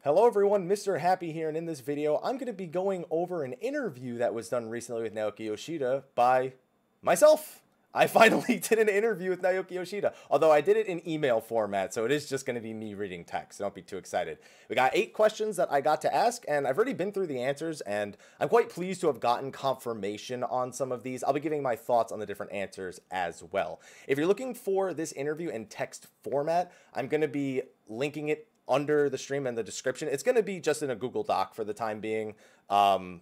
Hello everyone, Mr. Happy here, and in this video I'm going to be going over an interview that was done recently with Naoki Yoshida by myself. I finally did an interview with Naoki Yoshida, although I did it in email format, so it is just going to be me reading text, so don't be too excited. We got 8 questions that I got to ask, and I've already been through the answers, and I'm quite pleased to have gotten confirmation on some of these. I'll be giving my thoughts on the different answers as well. If you're looking for this interview in text format, I'm going to be linking it under the stream and the description. It's going to be just in a Google Doc for the time being. I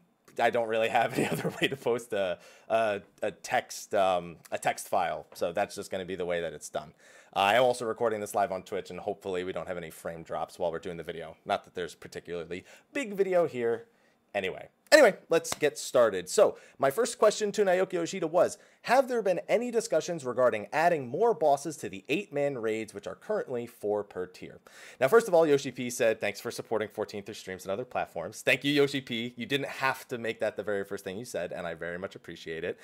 don't really have any other way to post a text file, so that's just going to be the way that it's done. I am also recording this live on Twitch, and hopefully we don't have any frame drops while we're doing the video. Not that there's particularly big video here. Anyway, let's get started. So my first question to Naoki Yoshida was, have there been any discussions regarding adding more bosses to the 8-man raids, which are currently 4 per tier? Now, first of all, Yoshi-P said, thanks for supporting 14th through streams and other platforms. Thank you, Yoshi-P. You didn't have to make that the very first thing you said, and I very much appreciate it.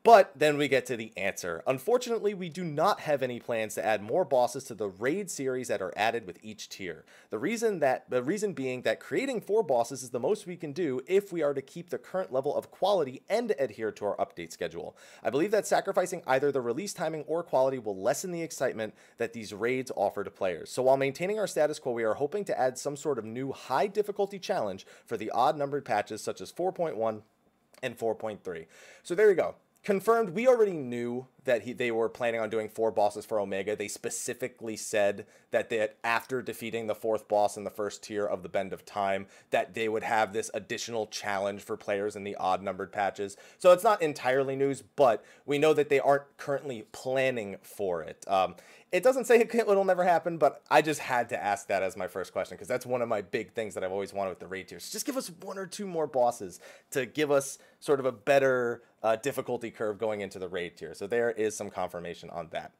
But then we get to the answer. Unfortunately, we do not have any plans to add more bosses to the raid series that are added with each tier. The reason being that creating 4 bosses is the most we can do if we are to keep the current level of quality and adhere to our update schedule. I believe that sacrificing either the release timing or quality will lessen the excitement that these raids offer to players. So while maintaining our status quo, we are hoping to add some sort of new high difficulty challenge for the odd numbered patches such as 4.1 and 4.3. So there you go. Confirmed. We already knew that they were planning on doing 4 bosses for Omega. They specifically said that after defeating the 4th boss in the first tier of the Bend of Time, that they would have this additional challenge for players in the odd-numbered patches. So it's not entirely news, but we know that they aren't currently planning for it. It doesn't say it'll never happen, but I just had to ask that as my first question, because that's one of my big things that I've always wanted with the raid tiers. Just give us 1 or 2 more bosses to give us sort of a better difficulty curve going into the raid tier. So there is some confirmation on that.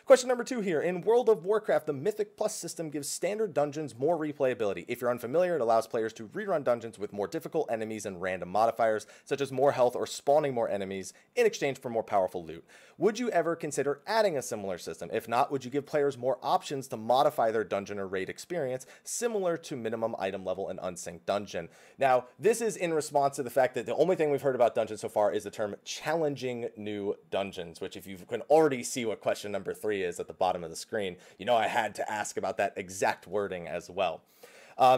Question number 2 here. In World of Warcraft, the Mythic Plus system gives standard dungeons more replayability. If you're unfamiliar, it allows players to rerun dungeons with more difficult enemies and random modifiers, such as more health or spawning more enemies in exchange for more powerful loot. Would you ever consider adding a similar system? If not, would you give players more options to modify their dungeon or raid experience, similar to minimum item level and unsynced dungeon? Now, this is in response to the fact that the only thing we've heard about dungeons so far is the term challenging new dungeons, which if you can already see what question number 3 is at the bottom of the screen, you know I had to ask about that exact wording as well.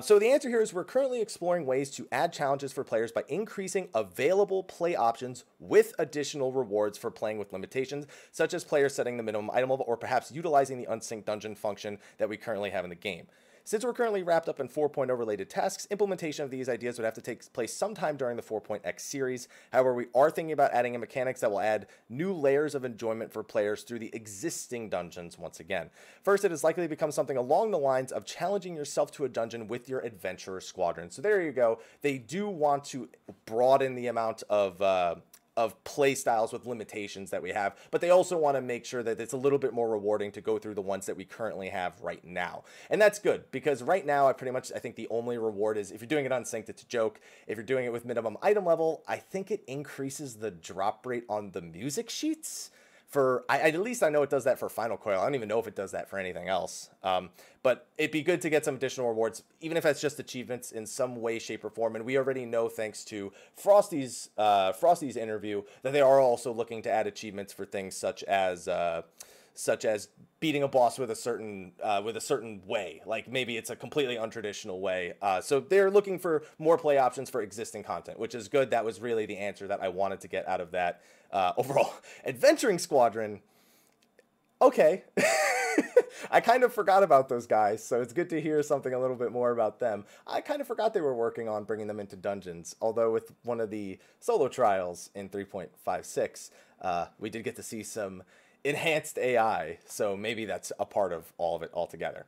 So the answer here is we're currently exploring ways to add challenges for players by increasing available play options with additional rewards for playing with limitations, such as players setting the minimum item level or perhaps utilizing the unsynced dungeon function that we currently have in the game. Since we're currently wrapped up in 4.0 related tasks, implementation of these ideas would have to take place sometime during the 4.x series. However, we are thinking about adding in mechanics that will add new layers of enjoyment for players through the existing dungeons once again. First, it is likely to become something along the lines of challenging yourself to a dungeon with your adventurer squadron. So there you go. They do want to broaden the amount of play styles with limitations that we have, but they also want to make sure that it's a little bit more rewarding to go through the ones that we currently have right now. And that's good, because right now I think the only reward is if you're doing it unsynced, it's a joke. If you're doing it with minimum item level, I think it increases the drop rate on the music sheets. At least I know it does that for Final Coil. I don't even know if it does that for anything else. But it'd be good to get some additional rewards, even if it's just achievements in some way, shape, or form. And we already know, thanks to Frosty's interview, that they are also looking to add achievements for things such as beating a boss with a certain way, like maybe it's a completely untraditional way. So they're looking for more play options for existing content, which is good. That was really the answer that I wanted to get out of that. Overall, Adventuring Squadron, okay. I kind of forgot about those guys, so it's good to hear something a little bit more about them. I kind of forgot they were working on bringing them into dungeons, although with one of the solo trials in 3.56, we did get to see some enhanced AI, so maybe that's a part of all of it altogether.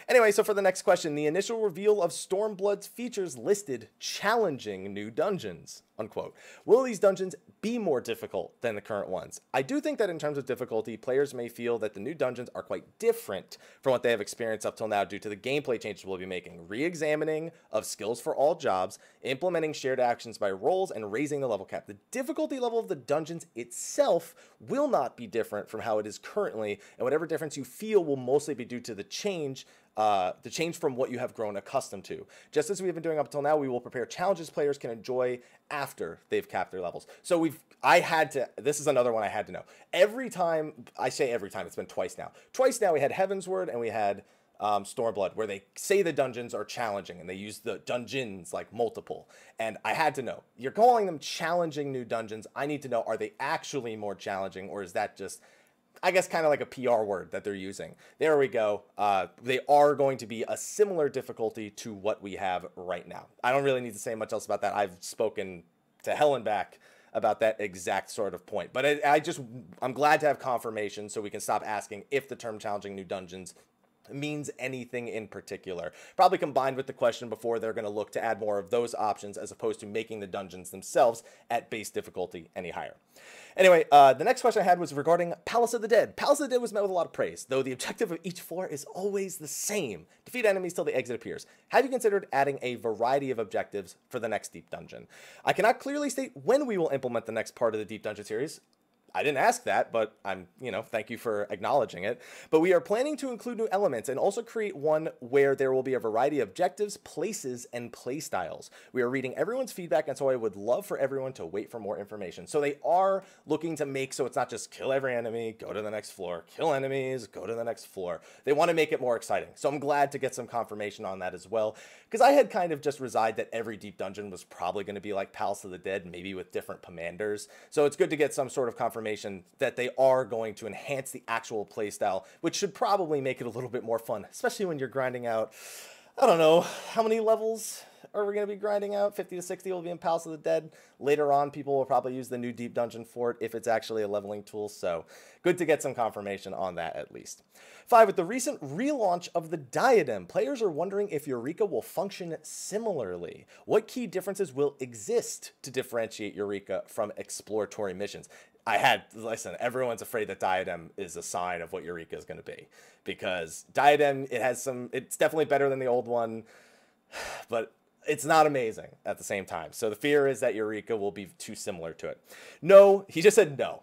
Anyway, so for the next question, the initial reveal of Stormblood's features listed challenging new dungeons, unquote. Will these dungeons be more difficult than the current ones? I do think that in terms of difficulty, players may feel that the new dungeons are quite different from what they have experienced up till now due to the gameplay changes we'll be making, re-examining of skills for all jobs, implementing shared actions by roles, and raising the level cap. The difficulty level of the dungeons itself will not be different from how it is currently, and whatever difference you feel will mostly be due to the change to change from what you have grown accustomed to. Just as we have been doing up until now, we will prepare challenges players can enjoy after they've capped their levels. So this is another one I had to know. Every time, I say every time, it's been twice now. Twice now we had Heavensward and we had Stormblood, where they say the dungeons are challenging and they use the dungeons like multiple. And I had to know, you're calling them challenging new dungeons. I need to know, are they actually more challenging, or is that just, I guess, kind of like a PR word that they're using? There we go. They are going to be a similar difficulty to what we have right now. I don't really need to say much else about that. I've spoken to hell and back about that exact sort of point. But I'm glad to have confirmation so we can stop asking if the term challenging new dungeons means anything in particular. Probably combined with the question before, they're going to look to add more of those options as opposed to making the dungeons themselves at base difficulty any higher. Anyway, the next question I had was regarding Palace of the Dead. Palace of the Dead was met with a lot of praise, though the objective of each floor is always the same: defeat enemies till the exit appears. Have you considered adding a variety of objectives for the next Deep Dungeon? I cannot clearly state when we will implement the next part of the Deep Dungeon series. I didn't ask that, but thank you for acknowledging it. But we are planning to include new elements and also create one where there will be a variety of objectives, places, and playstyles. We are reading everyone's feedback, and so I would love for everyone to wait for more information. So they are looking to make so it's not just kill every enemy, go to the next floor, kill enemies, go to the next floor. They want to make it more exciting. So I'm glad to get some confirmation on that as well, because I had kind of just reside that every Deep Dungeon was probably going to be like Palace of the Dead, maybe with different commanders. So it's good to get some sort of confirmation that they are going to enhance the actual playstyle, which should probably make it a little bit more fun, especially when you're grinding out, I don't know, how many levels are we going to be grinding out? 50 to 60 will be in Palace of the Dead. Later on, people will probably use the new Deep Dungeon for it if it's actually a leveling tool, so good to get some confirmation on that at least. 5, with the recent relaunch of the diadem, players are wondering if Eureka will function similarly. What key differences will exist to differentiate Eureka from exploratory missions? Listen, everyone's afraid that diadem is a sign of what Eureka is going to be, because diadem, it's definitely better than the old one, but it's not amazing at the same time. So the fear is that Eureka will be too similar to it. No, he just said no.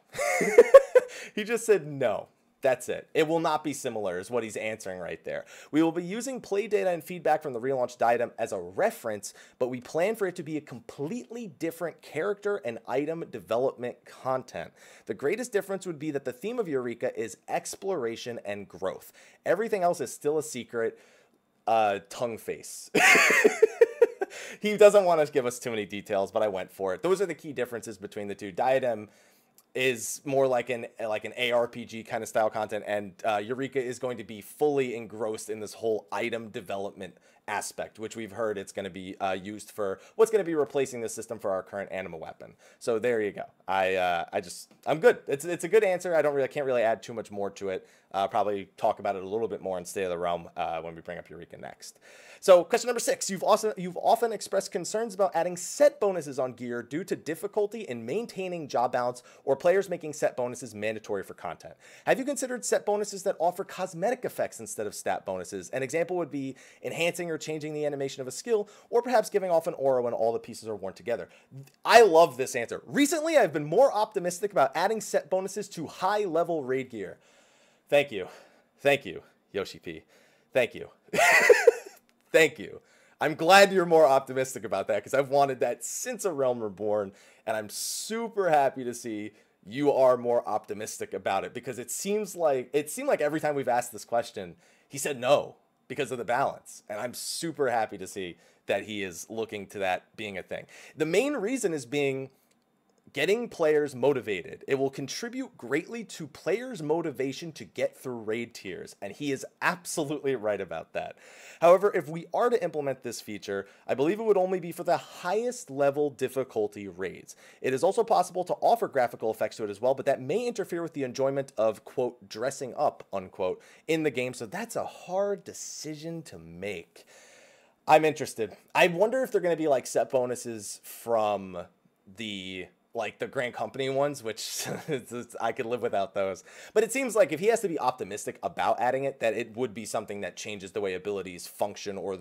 He just said no. That's it. It will not be similar is what he's answering right there. We will be using play data and feedback from the relaunched diadem as a reference, but we plan for it to be a completely different character and item development content. The greatest difference would be that the theme of Eureka is exploration and growth. Everything else is still a secret. Tongue face. He doesn't want to give us too many details, but I went for it. Those are the key differences between the two. Diadem is more like an ARPG kind of style content, and Eureka is going to be fully engrossed in this whole item development aspect, which we've heard it's going to be used for what's going to be replacing the system for our current anima weapon. So there you go. I'm good. It's a good answer. I can't really add too much more to it. Probably talk about it a little bit more in State of the Realm when we bring up Eureka next. So question number 6, you've often expressed concerns about adding set bonuses on gear due to difficulty in maintaining job balance or players making set bonuses mandatory for content. Have you considered set bonuses that offer cosmetic effects instead of stat bonuses? An example would be enhancing or changing the animation of a skill, or perhaps giving off an aura when all the pieces are worn together. I love this answer. Recently, I've been more optimistic about adding set bonuses to high-level raid gear. Thank you. Thank you, Yoshi-P. Thank you. Thank you. I'm glad you're more optimistic about that, because I've wanted that since A Realm Reborn, and I'm super happy to see you are more optimistic about it, because it seemed like every time we've asked this question, he said no because of the balance, and I'm super happy to see that he is looking to that being a thing. The main reason is getting players motivated. It will contribute greatly to players' motivation to get through raid tiers, and he is absolutely right about that. However, if we are to implement this feature, I believe it would only be for the highest level difficulty raids. It is also possible to offer graphical effects to it as well, but that may interfere with the enjoyment of, quote, dressing up, unquote, in the game, so that's a hard decision to make. I'm interested. I wonder if they're going to be like set bonuses from the like the Grand Company ones, which I could live without those. But it seems like if he has to be optimistic about adding it, that it would be something that changes the way abilities function or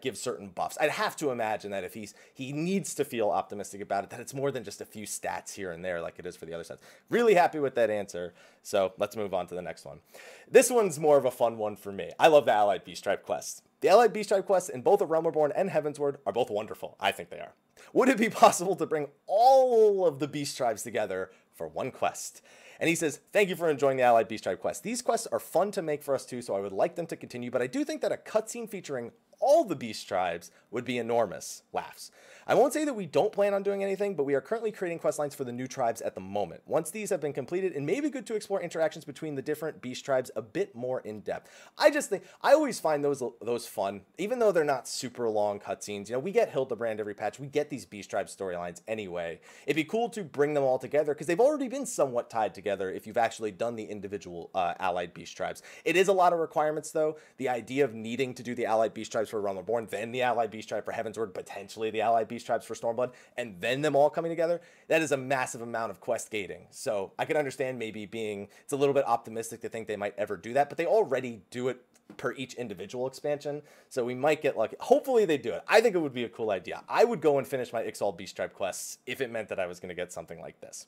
gives certain buffs. I'd have to imagine that if he needs to feel optimistic about it, that it's more than just a few stats here and there like it is for the other sets. Really happy with that answer. So let's move on to the next one. This one's more of a fun one for me. I love the Allied Beast Tribe quests. The Allied Beast Tribe quests in both of Realm Reborn and Heavensward are both wonderful. I think they are. Would it be possible to bring all of the Beast Tribes together for one quest? And he says, thank you for enjoying the Allied Beast Tribe quest. These quests are fun to make for us too, so I would like them to continue, but I do think that a cutscene featuring all the Beast Tribes would be enormous. Laughs. I won't say that we don't plan on doing anything, but we are currently creating quest lines for the new tribes at the moment. Once these have been completed, it may be good to explore interactions between the different Beast Tribes a bit more in depth. I just think, I always find those fun, even though they're not super long cutscenes. You know, we get Hildebrand every patch, we get these Beast Tribe storylines anyway. It'd be cool to bring them all together, because they've already been somewhat tied together if you've actually done the individual Allied Beast Tribes. It is a lot of requirements, though. The idea of needing to do the Allied Beast Tribes for Realm Reborn, then the Allied Beast Tribe for Heavensward, potentially the Allied Beast Tribes for Stormblood, and then them all coming together, that is a massive amount of quest gating. So I can understand maybe it's a little bit optimistic to think they might ever do that, but they already do it per each individual expansion, so we might get lucky. Hopefully they do it. I think it would be a cool idea. I would go and finish my Ixal Beast Tribe quests if it meant that I was going to get something like this.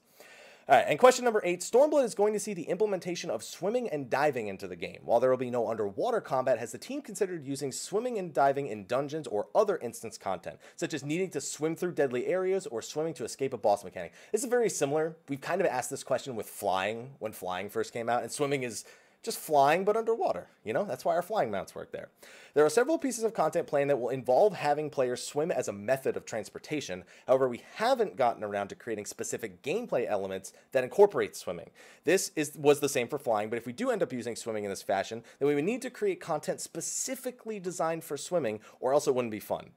All right, and question number 8, Stormblood is going to see the implementation of swimming and diving into the game. While there will be no underwater combat, has the team considered using swimming and diving in dungeons or other instance content, such as needing to swim through deadly areas or swimming to escape a boss mechanic? This is very similar. We've kind of asked this question with flying, when flying first came out, and swimming is just flying but underwater. You know, that's why our flying mounts work there. There are several pieces of content planned that will involve having players swim as a method of transportation. However, we haven't gotten around to creating specific gameplay elements that incorporate swimming. This was the same for flying, but if we do end up using swimming in this fashion, then we would need to create content specifically designed for swimming, or else it wouldn't be fun.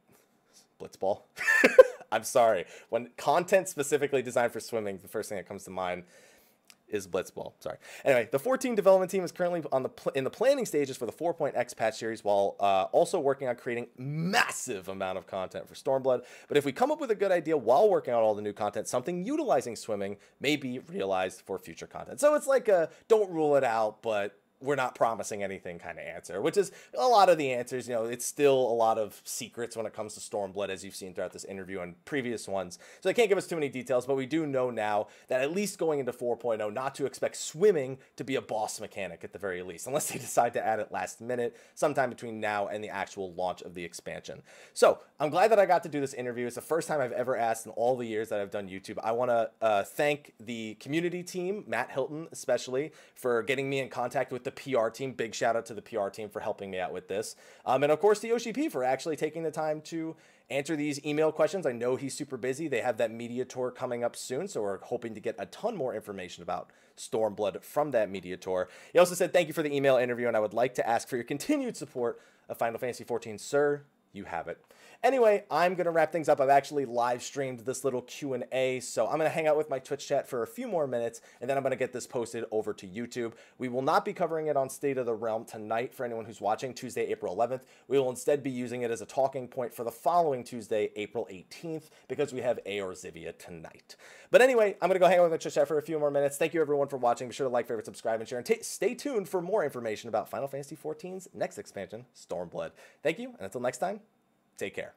Blitzball. I'm sorry. When content specifically designed for swimming, the first thing that comes to mind is Blitzball. Sorry. Anyway, the 14 development team is currently in the planning stages for the 4.x patch series, while also working on creating massive amount of content for Stormblood. But if we come up with a good idea while working on all the new content, something utilizing swimming may be realized for future content. So it's like a don't rule it out, but we're not promising anything kind of answer, which is a lot of the answers. You know, it's still a lot of secrets when it comes to Stormblood, as you've seen throughout this interview and previous ones. So I can't give us too many details, but we do know now that at least going into 4.0, not to expect swimming to be a boss mechanic at the very least, unless they decide to add it last minute, sometime between now and the actual launch of the expansion. So I'm glad that I got to do this interview. It's the first time I've ever asked in all the years that I've done YouTube. I want to thank the community team, Matt Hilton especially, for getting me in contact with the PR team. Big shout out to the PR team for helping me out with this. And of course, the Yoshi-P for actually taking the time to answer these email questions. I know he's super busy. They have that media tour coming up soon, so we're hoping to get a ton more information about Stormblood from that media tour. He also said, thank you for the email interview, and I would like to ask for your continued support of Final Fantasy XIV. Sir, you have it. Anyway, I'm going to wrap things up. I've actually live streamed this little Q&A, so I'm going to hang out with my Twitch chat for a few more minutes, and then I'm going to get this posted over to YouTube. We will not be covering it on State of the Realm tonight for anyone who's watching, Tuesday, April 11th. We will instead be using it as a talking point for the following Tuesday, April 18th, because we have Aor Zivia tonight. But anyway, I'm going to go hang out with my Twitch chat for a few more minutes. Thank you, everyone, for watching. Be sure to like, favorite, subscribe, and share, and stay tuned for more information about Final Fantasy XIV's next expansion, Stormblood. Thank you, and until next time, take care.